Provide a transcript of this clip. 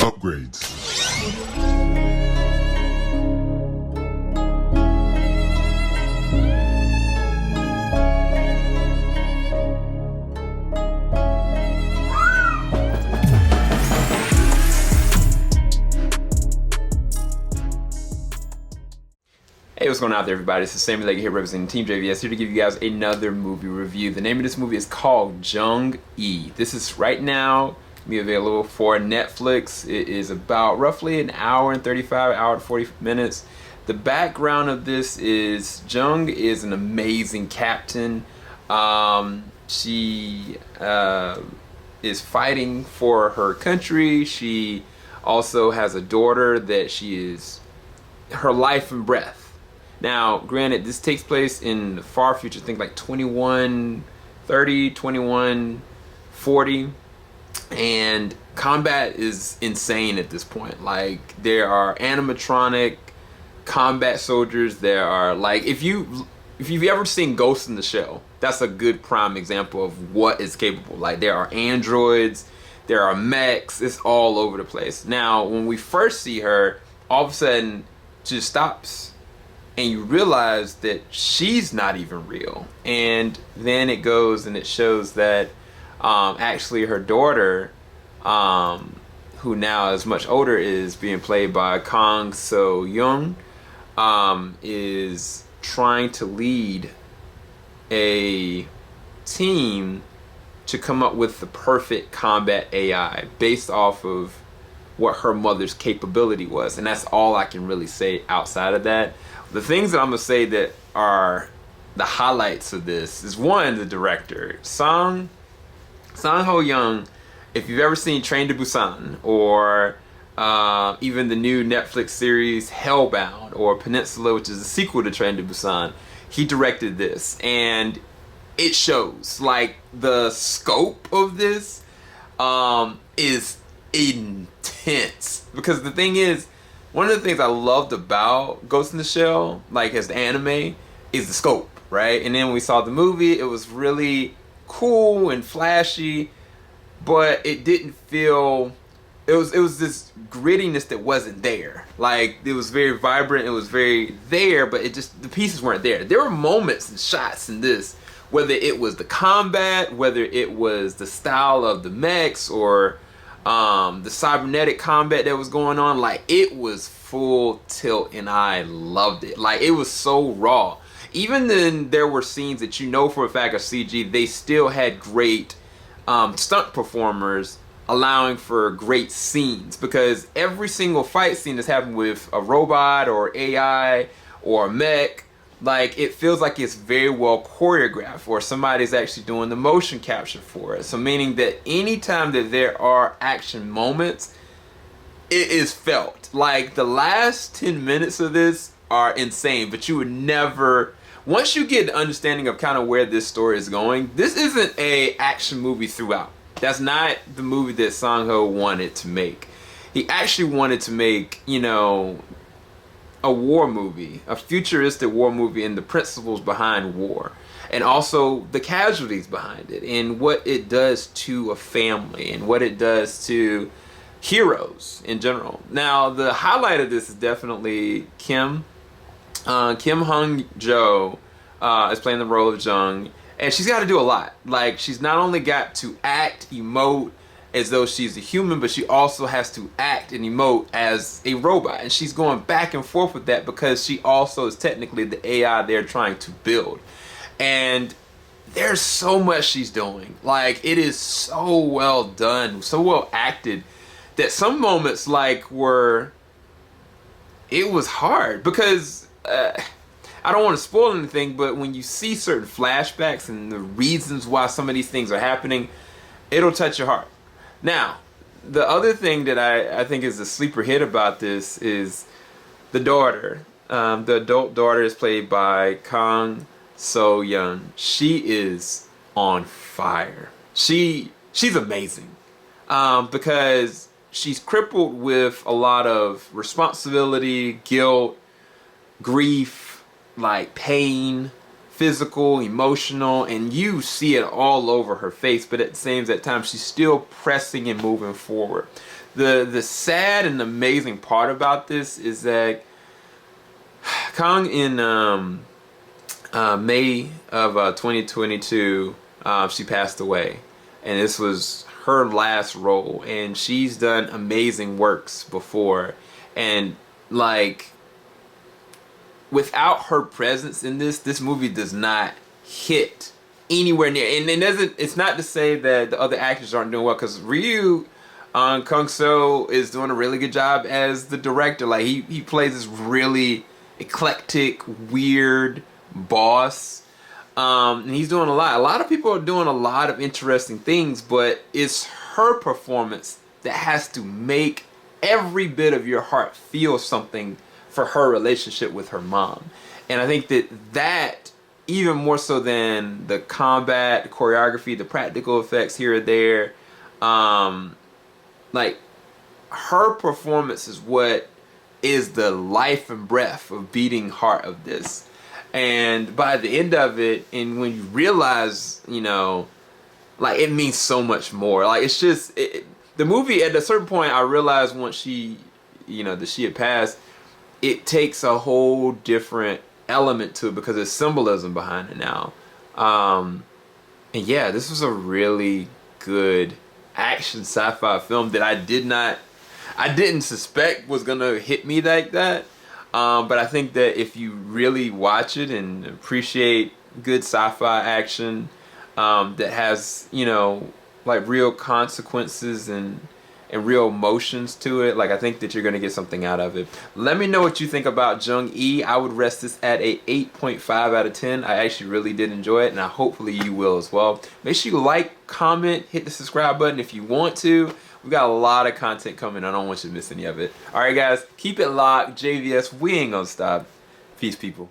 Upgrades. Hey, what's going on out there, everybody? It's the Sammy Leg here representing TeamJVS, here to give you guys another movie review. The name of this movie is called Junge. This is right now be available for Netflix. It is about roughly an hour and 35, hour and 40 minutes. The background of this is Junge is an amazing captain. She is fighting for her country. She also has a daughter that she is her life and breath. Now, granted, this takes place in the far future, think like 2130, 2140, and combat is insane at this point. Like, there are animatronic combat soldiers. There are, like, if you've ever seen Ghost in the Shell, that's a good prime example of what is capable. Like, there are androids, there are mechs, it's all over the place. Now, when we first see her, all of a sudden, she just stops. And you realize that she's not even real. And then it goes and it shows that actually her daughter, who now is much older, is being played by Kyung-soo, is trying to lead a team to come up with the perfect combat AI based off of what her mother's capability was. And that's all I can really say outside of that. The things that I'm gonna say that are the highlights of this is, one, the director, Sang Ho-young. If you've ever seen Train to Busan, or even the new Netflix series Hellbound, or Peninsula, which is a sequel to Train to Busan, he directed this, and it shows. Like, the scope of this is intense, because the thing is, one of the things I loved about Ghost in the Shell, like as the anime, is the scope, right? And then when we saw the movie, it was really cool and flashy, but it didn't feel, it was this grittiness that wasn't there. Like, it was very vibrant, it was very there, but it just, the pieces weren't there. There were moments and shots in this, whether it was the combat, whether it was the style of the mechs, or the cybernetic combat that was going on, like, it was full tilt, and I loved it. Like, it was so raw. Even then, there were scenes that you know for a fact are CG, they still had great stunt performers allowing for great scenes, because every single fight scene that's happened with a robot or AI or a mech, like, it feels like it's very well choreographed, or somebody's actually doing the motion capture for it. So meaning that anytime that there are action moments, it is felt. Like, the last 10 minutes of this are insane, but you would never, once you get the understanding of kind of where this story is going, this isn't a action movie throughout. That's not the movie that Sang-ho wanted to make. He actually wanted to make, you know, a war movie, a futuristic war movie, and the principles behind war, and also the casualties behind it, and what it does to a family, and what it does to heroes in general. Now, the highlight of this is definitely Kim hyun-joo is playing the role of Junge, and she's got to do a lot. Like, she's not only got to act, emote as though she's a human, but she also has to act and emote as a robot. And she's going back and forth with that, because she also is technically the AI they're trying to build. And there's so much she's doing. Like, it is so well done, so well acted, that some moments, like, it was hard, because I don't want to spoil anything, but when you see certain flashbacks and the reasons why some of these things are happening, it'll touch your heart. Now, the other thing that I think is a sleeper hit about this is the daughter. The adult daughter is played by Kyung-soo. She is on fire. She's amazing, because she's crippled with a lot of responsibility, guilt, grief, like pain, physical, emotional, and you see it all over her face, but at the same time she's still pressing and moving forward. The sad and amazing part about this is that Kang in May of 2022, she passed away, and this was her last role, and she's done amazing works before, and like without her presence in this movie does not hit anywhere near. And it doesn't. It's not to say that the other actors aren't doing well, because Ryu Kyung-soo is doing a really good job as the director. Like he plays this really eclectic, weird boss. And he's doing a lot. A lot of people are doing a lot of interesting things, but it's her performance that has to make every bit of your heart feel something for her relationship with her mom. And I think that even more so than the combat, the choreography, the practical effects here or there, like her performance is what is the life and breath of beating heart of this. And by the end of it, and when you realize, you know, like it means so much more. Like it's just the movie at a certain point, I realized once she, you know, that she had passed, it takes a whole different element to it because there's symbolism behind it now. And yeah, this was a really good action sci-fi film that I didn't suspect was gonna hit me like that. But I think that if you really watch it and appreciate good sci-fi action that has, you know, like real consequences and real emotions to it, like I think that you're gonna get something out of it. Let me know what you think about Jung-E. I would rest this at a 8.5 out of 10. I actually really did enjoy it, and hopefully you will as well. Make sure you like, comment, hit the subscribe button if you want to. We got a lot of content coming. I don't want you to miss any of it. All right, guys, keep it locked. JVS, we ain't gonna stop. Peace, people.